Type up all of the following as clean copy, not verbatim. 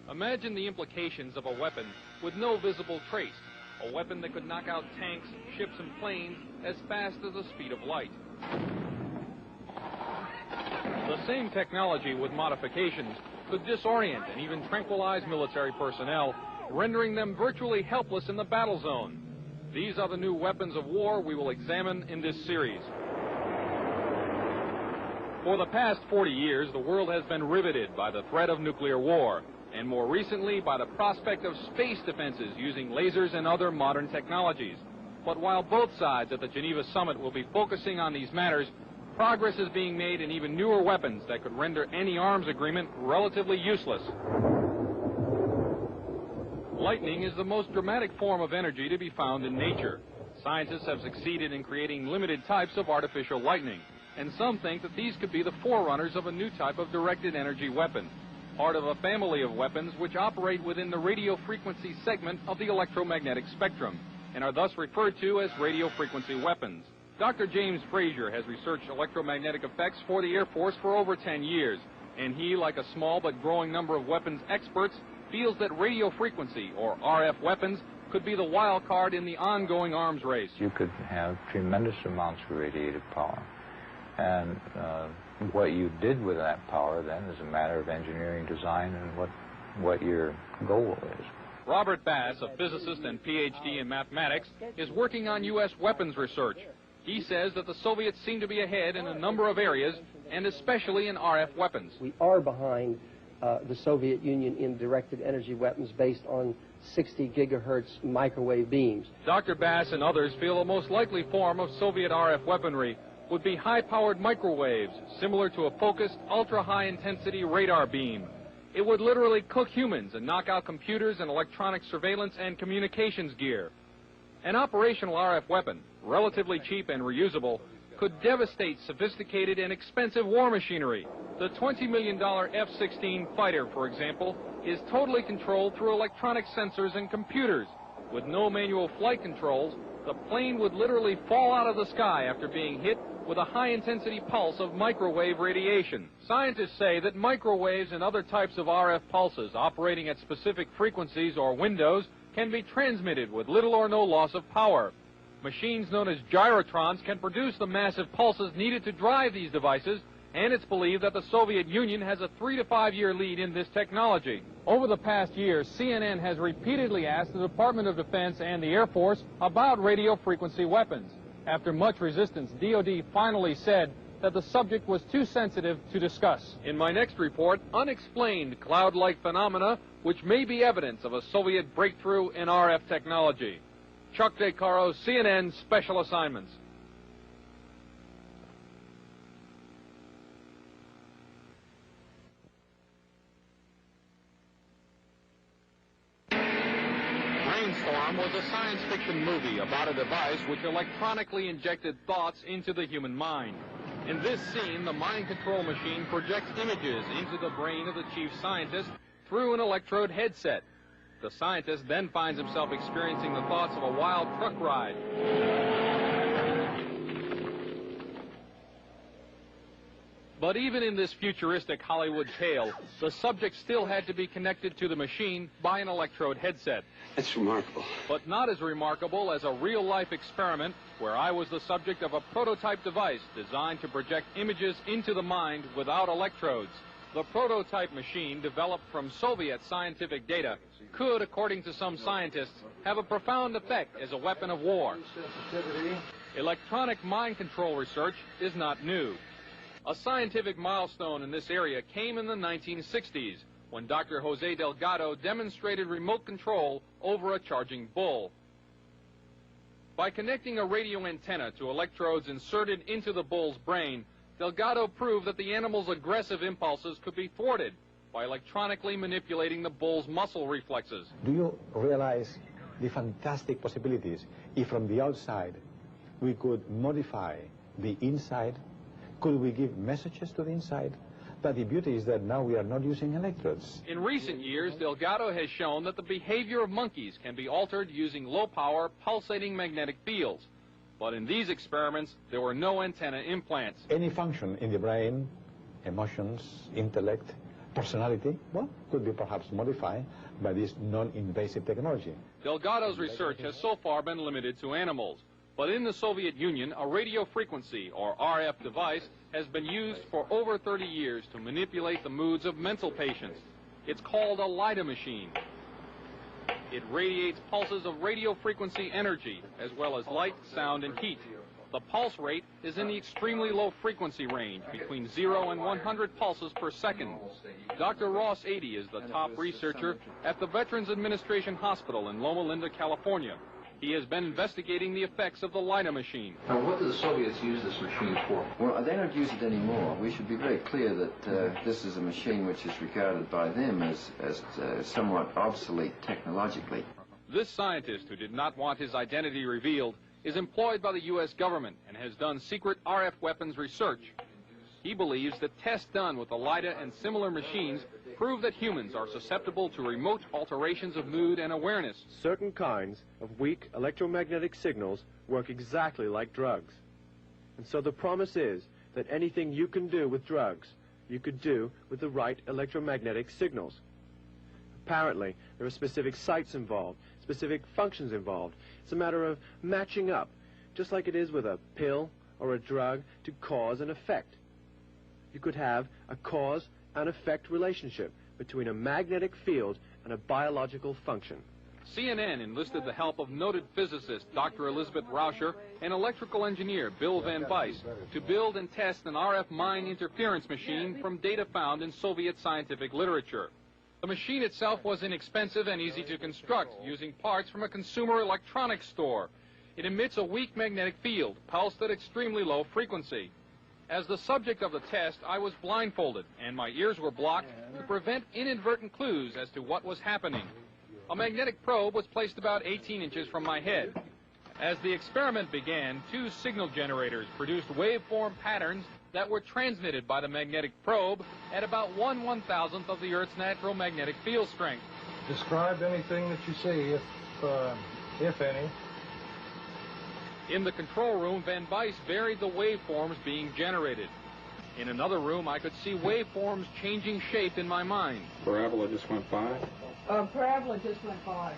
Imagine the implications of a weapon with no visible trace, a weapon that could knock out tanks, ships, and planes as fast as the speed of light. The same technology with modifications could disorient and even tranquilize military personnel, rendering them virtually helpless in the battle zone. These are the new weapons of war we will examine in this series. For the past 40 years, the world has been riveted by the threat of nuclear war, and more recently by the prospect of space defenses using lasers and other modern technologies. But while both sides at the Geneva summit will be focusing on these matters, progress is being made in even newer weapons that could render any arms agreement relatively useless. Lightning is the most dramatic form of energy to be found in nature. Scientists have succeeded in creating limited types of artificial lightning, and some think that these could be the forerunners of a new type of directed energy weapon, part of a family of weapons which operate within the radio frequency segment of the electromagnetic spectrum, and are thus referred to as radio frequency weapons. Dr. James Frazier has researched electromagnetic effects for the Air Force for over 10 years, and he, like a small but growing number of weapons experts, feels that radio frequency, or RF weapons, could be the wild card in the ongoing arms race. You could have tremendous amounts of radiative power. And what you did with that power then is a matter of engineering design and what your goal is. Robert Bass, a physicist and PhD in mathematics, is working on U.S. weapons research. He says that the Soviets seem to be ahead in a number of areas, and especially in RF weapons. We are behind the Soviet Union in directed energy weapons based on 60 gigahertz microwave beams. Dr. Bass and others feel the most likely form of Soviet RF weaponry would be high-powered microwaves, similar to a focused, ultra-high-intensity radar beam. It would literally cook humans and knock out computers and electronic surveillance and communications gear. An operational RF weapon, relatively cheap and reusable, could devastate sophisticated and expensive war machinery. The $20 million F-16 fighter, for example, is totally controlled through electronic sensors and computers. With no manual flight controls, the plane would literally fall out of the sky after being hit with a high-intensity pulse of microwave radiation. Scientists say that microwaves and other types of RF pulses operating at specific frequencies or windows can be transmitted with little or no loss of power. Machines known as gyrotrons can produce the massive pulses needed to drive these devices, and it's believed that the Soviet Union has a 3 to 5 year lead in this technology. Over the past year, CNN has repeatedly asked the Department of Defense and the Air Force about radio frequency weapons. After much resistance, DoD finally said that the subject was too sensitive to discuss. In my next report, unexplained cloud-like phenomena which may be evidence of a Soviet breakthrough in RF technology. Chuck DeCaro, CNN Special Assignments. Brainstorm was a science fiction movie about a device which electronically injected thoughts into the human mind. In this scene, the mind control machine projects images into the brain of the chief scientist through an electrode headset. The scientist then finds himself experiencing the thoughts of a wild truck ride. But even in this futuristic Hollywood tale, the subject still had to be connected to the machine by an electrode headset. That's remarkable. But not as remarkable as a real-life experiment where I was the subject of a prototype device designed to project images into the mind without electrodes. The prototype machine, developed from Soviet scientific data, could, according to some scientists, have a profound effect as a weapon of war. Electronic mind control research is not new. A scientific milestone in this area came in the 1960s, when Dr. Jose Delgado demonstrated remote control over a charging bull. By connecting a radio antenna to electrodes inserted into the bull's brain, Delgado proved that the animal's aggressive impulses could be thwarted by electronically manipulating the bull's muscle reflexes. Do you realize the fantastic possibilities if from the outside we could modify the inside? Could we give messages to the inside? But the beauty is that now we are not using electrodes. In recent years, Delgado has shown that the behavior of monkeys can be altered using low-power, pulsating magnetic fields. But in these experiments, there were no antenna implants. Any function in the brain, emotions, intellect, personality, well, could be perhaps modified by this non-invasive technology. Delgado's research has so far been limited to animals, but in the Soviet Union, a radio frequency, or RF device, has been used for over 30 years to manipulate the moods of mental patients. It's called a LIDA machine. It radiates pulses of radio frequency energy, as well as light, sound, and heat. The pulse rate is in the extremely low frequency range, between 0 and 100 pulses per second. Dr. Ross Adey is the top researcher at the Veterans Administration Hospital in Loma Linda, California. He has been investigating the effects of the LIDA machine. Now, what do the Soviets use this machine for? Well, they don't use it anymore. We should be very clear that this is a machine which is regarded by them as somewhat obsolete technologically. This scientist, who did not want his identity revealed, is employed by the U.S. government and has done secret RF weapons research. He believes that tests done with the LIDA and similar machines prove that humans are susceptible to remote alterations of mood and awareness. Certain kinds of weak electromagnetic signals work exactly like drugs. And so the promise is that anything you can do with drugs, you could do with the right electromagnetic signals. Apparently, there are specific sites involved, specific functions involved. It's a matter of matching up, just like it is with a pill or a drug, to cause and effect. You could have a cause and effect relationship between a magnetic field and a biological function. CNN enlisted the help of noted physicist Dr. Elizabeth Rauscher and electrical engineer Bill Van Bice to build and test an RF mine interference machine from data found in Soviet scientific literature. The machine itself was inexpensive and easy to construct, using parts from a consumer electronics store. It emits a weak magnetic field, pulsed at extremely low frequency. As the subject of the test, I was blindfolded, and my ears were blocked to prevent inadvertent clues as to what was happening. A magnetic probe was placed about 18 inches from my head. As the experiment began, 2 signal generators produced waveform patterns that were transmitted by the magnetic probe at about 1/1000th of the Earth's natural magnetic field strength. Describe anything that you see, if any. In the control room, Van Bice varied the waveforms being generated. In another room, I could see waveforms changing shape in my mind. Parabola just went by? Parabola just went by.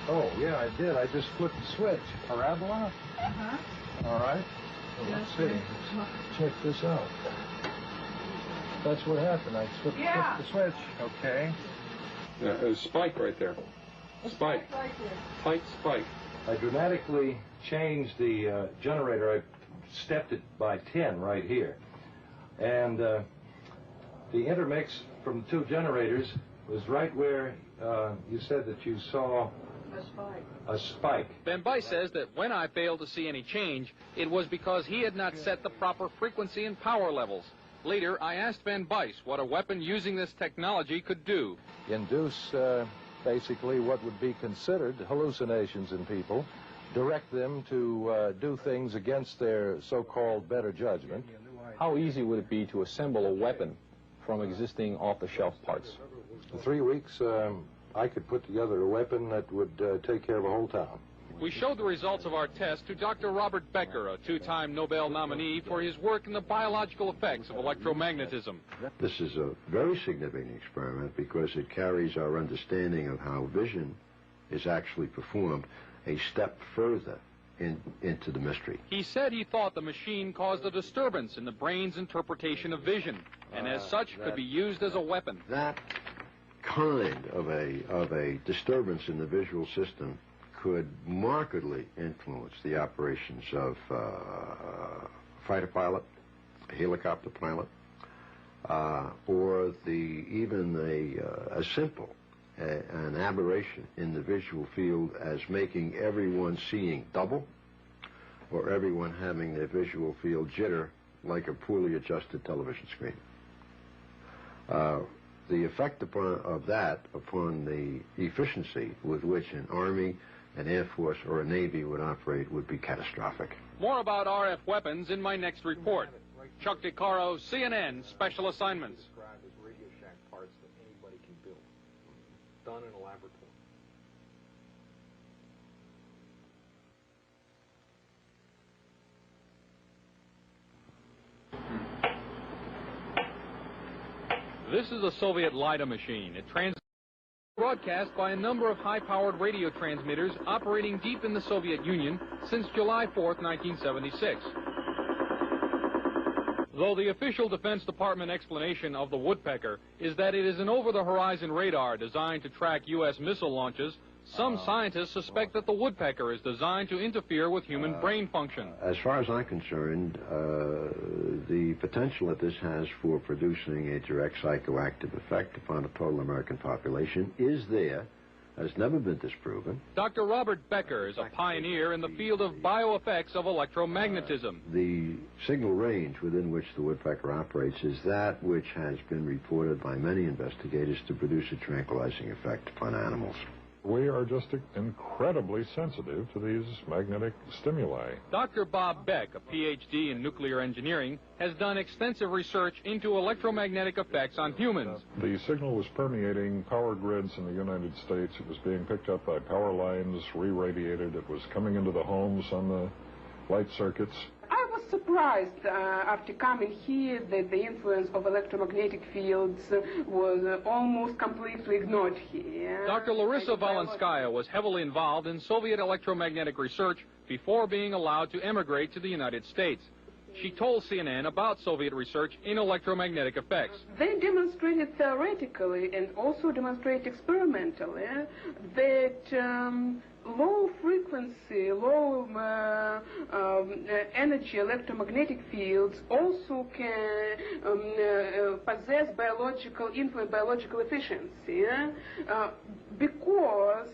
Oh, yeah, I did. I just flipped the switch. Parabola? Uh-huh. All right. Well, let's see. Let's check this out. That's what happened. I flipped the switch. Okay. A spike right there. Spike. Right there. Tight spike. I dramatically changed the generator. I stepped it by 10 right here. And the intermix from the 2 generators was right where you said that you saw a spike. Van Bice says that when I failed to see any change, it was because he had not set the proper frequency and power levels. Later, I asked Van Bice what a weapon using this technology could do. Induce basically what would be considered hallucinations in people, direct them to do things against their so-called better judgment. How easy would it be to assemble a weapon from existing off-the-shelf parts? In 3 weeks, I could put together a weapon that would take care of a whole town. We showed the results of our test to Dr. Robert Becker, a 2-time Nobel nominee for his work in the biological effects of electromagnetism. This is a very significant experiment because it carries our understanding of how vision is actually performed a step further into the mystery. He said he thought the machine caused a disturbance in the brain's interpretation of vision, and as such could be used as a weapon. That kind of a disturbance in the visual system could markedly influence the operations of a fighter pilot, a helicopter pilot, or even a simple an aberration in the visual field as making everyone seeing double, or everyone having their visual field jitter like a poorly adjusted television screen. The effect of that upon the efficiency with which an Army, an Air Force, or a Navy would operate would be catastrophic. More about RF weapons in my next report. Chuck DeCaro, CNN, Special Assignments. Radio Shack parts that anybody can build, done in a laboratory. This is a Soviet Lyta machine. It broadcast by a number of high-powered radio transmitters operating deep in the Soviet Union since July 4th, 1976. Though the official Defense Department explanation of the Woodpecker is that it is an over-the-horizon radar designed to track U.S. missile launches, some scientists suspect that the Woodpecker is designed to interfere with human brain function. As far as I'm concerned, the potential that this has for producing a direct psychoactive effect upon the total American population is there, has never been disproven. Dr. Robert Becker is a pioneer in the field of bioeffects of electromagnetism. The signal range within which the Woodpecker operates is that which has been reported by many investigators to produce a tranquilizing effect upon animals. We are just incredibly sensitive to these magnetic stimuli. Dr. Bob Beck, a PhD in nuclear engineering, has done extensive research into electromagnetic effects on humans. The signal was permeating power grids in the United States. It was being picked up by power lines, re-radiated. It was coming into the homes on the light circuits. I was surprised after coming here that the influence of electromagnetic fields was almost completely ignored here. Dr. Larissa Valenskaya was heavily involved in Soviet electromagnetic research before being allowed to emigrate to the United States. She told CNN about Soviet research in electromagnetic effects. They demonstrated theoretically and also demonstrated experimentally that low frequency, low energy electromagnetic fields also can possess biological efficiency because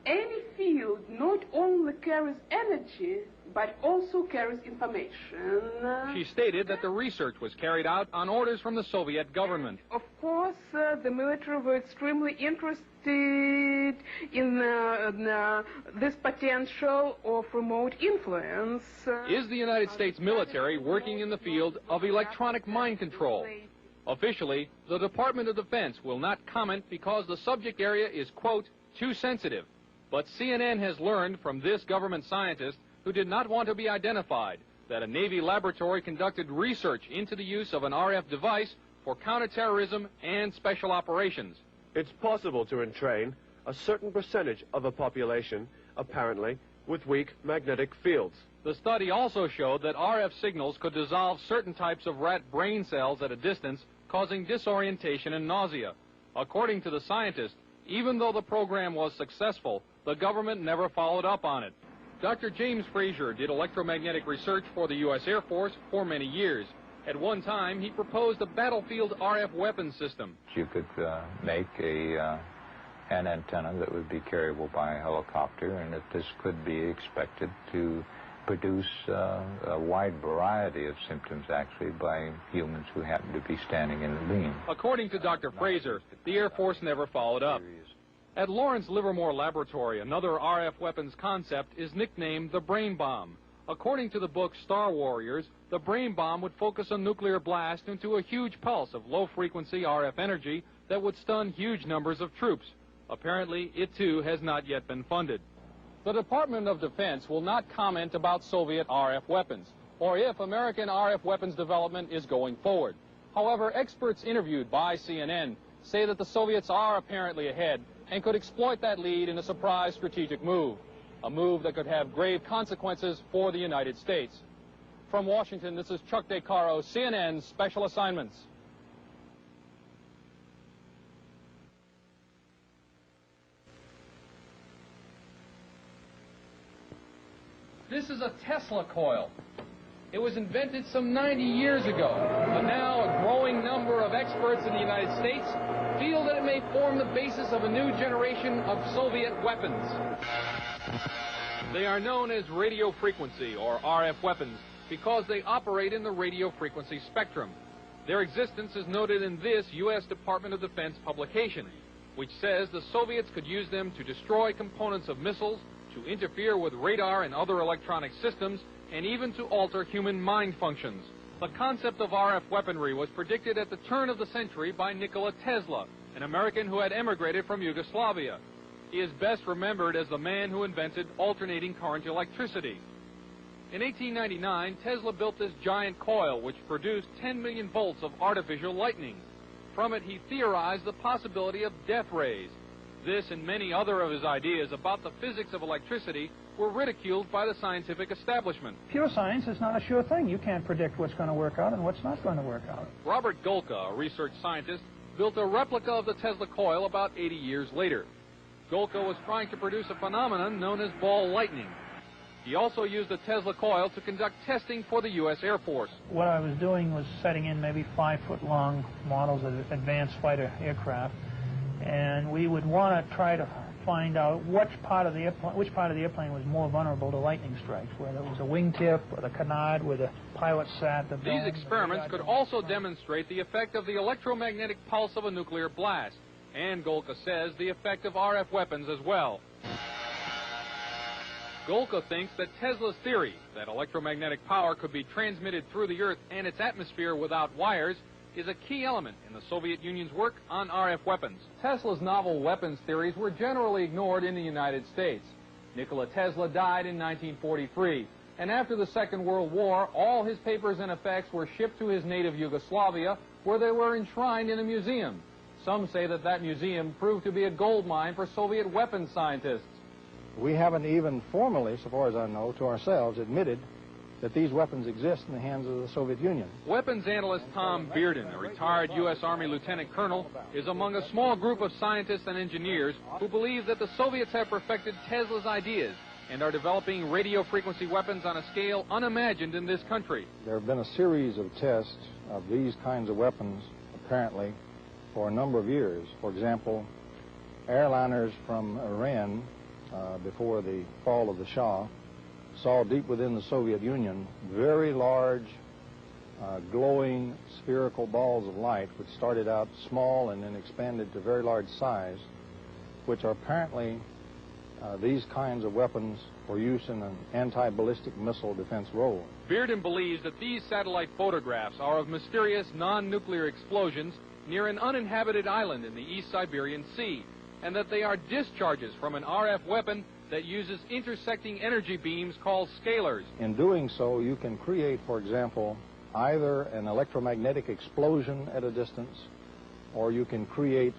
any field not only carries energy but also carries information. She stated that the research was carried out on orders from the Soviet government. Of course, the military were extremely interested in this potential of remote influence. Is the United States military working in the field of electronic mind control? Officially, the Department of Defense will not comment because the subject area is, quote, too sensitive. But CNN has learned from this government scientist, who did not want to be identified, that a Navy laboratory conducted research into the use of an RF device for counterterrorism and special operations. It's possible to entrain a certain percentage of a population, apparently, with weak magnetic fields. The study also showed that RF signals could dissolve certain types of rat brain cells at a distance, causing disorientation and nausea. According to the scientist, even though the program was successful, the government never followed up on it. Dr. James Frazier did electromagnetic research for the U.S. Air Force for many years. At one time, he proposed a battlefield RF weapon system. You could make an antenna that would be carryable by a helicopter, and that this could be expected to produce a wide variety of symptoms, actually, by humans who happen to be standing in the beam. According to Dr. Frazier, the Air Force never followed up. At Lawrence Livermore Laboratory, another RF weapons concept is nicknamed the brain bomb. According to the book Star Warriors, the brain bomb would focus a nuclear blast into a huge pulse of low-frequency RF energy that would stun huge numbers of troops. Apparently, it too has not yet been funded. The Department of Defense will not comment about Soviet RF weapons, or if American RF weapons development is going forward. However, experts interviewed by CNN say that the Soviets are apparently ahead and could exploit that lead in a surprise strategic move, a move that could have grave consequences for the United States. From Washington, this is Chuck DeCaro, CNN Special Assignments. This is a Tesla coil. It was invented some 90 years ago, but now a growing number of experts in the United States feel that it may form the basis of a new generation of Soviet weapons. They are known as radio frequency, or RF weapons, because they operate in the radio frequency spectrum. Their existence is noted in this U.S. Department of Defense publication, which says the Soviets could use them to destroy components of missiles, to interfere with radar and other electronic systems, and even to alter human mind functions. The concept of RF weaponry was predicted at the turn of the century by Nikola Tesla, an American who had emigrated from Yugoslavia. He is best remembered as the man who invented alternating current electricity. In 1899, Tesla built this giant coil which produced 10 million volts of artificial lightning. From it, he theorized the possibility of death rays. This and many other of his ideas about the physics of electricity were ridiculed by the scientific establishment. Pure science is not a sure thing. You can't predict what's going to work out and what's not going to work out. Robert Golka, a research scientist, built a replica of the Tesla coil about 80 years later. Golka was trying to produce a phenomenon known as ball lightning. He also used the Tesla coil to conduct testing for the U.S. Air Force. What I was doing was setting in maybe 5-foot-long models of advanced fighter aircraft, and we would want to try to find out which part of the airplane was more vulnerable to lightning strikes, whether it was a wingtip or the canard where the pilot sat. These experiments could also demonstrate the effect of the electromagnetic pulse of a nuclear blast, and Golka says the effect of RF weapons as well. Golka thinks that Tesla's theory that electromagnetic power could be transmitted through the Earth and its atmosphere without wires is a key element in the Soviet Union's work on RF weapons. Tesla's novel weapons theories were generally ignored in the United States. Nikola Tesla died in 1943, and after the Second World War, all his papers and effects were shipped to his native Yugoslavia, where they were enshrined in a museum. Some say that that museum proved to be a gold mine for Soviet weapons scientists. We haven't even formally, so far as I know, to ourselves admitted that these weapons exist in the hands of the Soviet Union. Weapons analyst Tom Bearden, a retired U.S. Army lieutenant colonel, is among a small group of scientists and engineers who believe that the Soviets have perfected Tesla's ideas and are developing radio frequency weapons on a scale unimagined in this country. There have been a series of tests of these kinds of weapons, apparently, for a number of years. For example, airliners from Iran, before the fall of the Shah, saw deep within the Soviet Union very large, glowing spherical balls of light, which started out small and then expanded to very large size, which are apparently these kinds of weapons for use in an anti-ballistic missile defense role. Bearden believes that these satellite photographs are of mysterious non-nuclear explosions near an uninhabited island in the East Siberian Sea, and that they are discharges from an RF weapon that uses intersecting energy beams called scalars. In doing so, you can create, for example, either an electromagnetic explosion at a distance, or you can create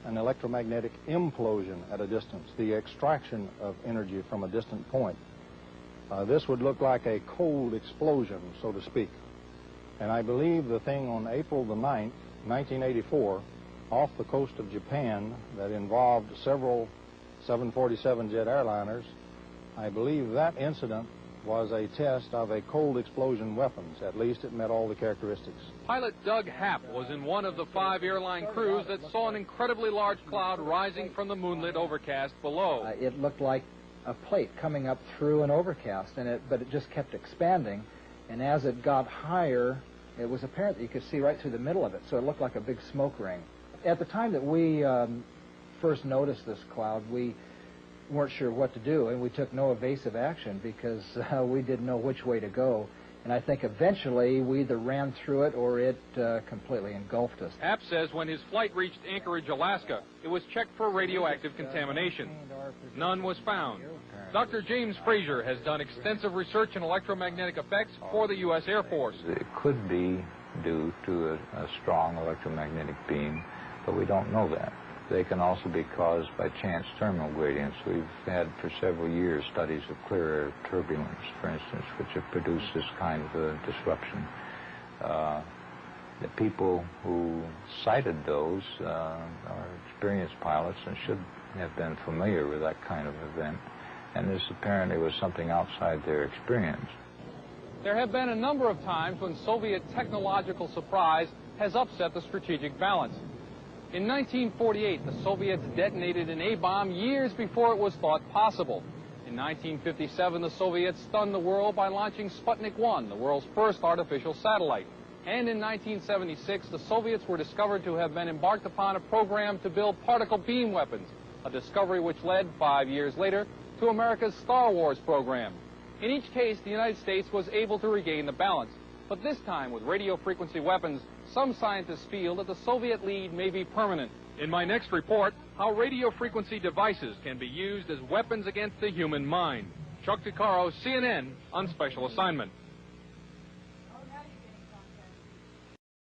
an electromagnetic implosion at a distance, the extraction of energy from a distant point. This would look like a cold explosion, so to speak. And I believe the thing on April the 9th, 1984, off the coast of Japan, that involved several 747 jet airliners, I believe that incident was a test of a cold explosion weapons. At least it met all the characteristics. Pilot Doug Happ was in one of the 5 airline crews that saw an incredibly large cloud rising from the moonlit overcast below. It looked like a plate coming up through an overcast, but it just kept expanding, and as it got higher, it was apparent that you could see right through the middle of it, so it looked like a big smoke ring. At the time that we first noticed this cloud, we weren't sure what to do, and we took no evasive action because we didn't know which way to go. And I think eventually we either ran through it or it completely engulfed us. Happ says when his flight reached Anchorage, Alaska, it was checked for radioactive contamination. None was found. Dr. James Fraser has done extensive research in electromagnetic effects for the U.S. Air Force. It could be due to a strong electromagnetic beam, but we don't know that. They can also be caused by chance terminal gradients. We've had for several years studies of clear air turbulence, for instance, which have produced this kind of a disruption. The people who cited those are experienced pilots and should have been familiar with that kind of event, and this apparently was something outside their experience. There have been a number of times when Soviet technological surprise has upset the strategic balance. In 1948, the Soviets detonated an A-bomb years before it was thought possible. In 1957, the Soviets stunned the world by launching Sputnik 1, the world's first artificial satellite. And in 1976, the Soviets were discovered to have been embarked upon a program to build particle beam weapons, a discovery which led, 5 years later, to America's Star Wars program. In each case, the United States was able to regain the balance. But this time, with radio frequency weapons, some scientists feel that the Soviet lead may be permanent. In my next report, how radio frequency devices can be used as weapons against the human mind. Chuck DeCaro, CNN, on special assignment.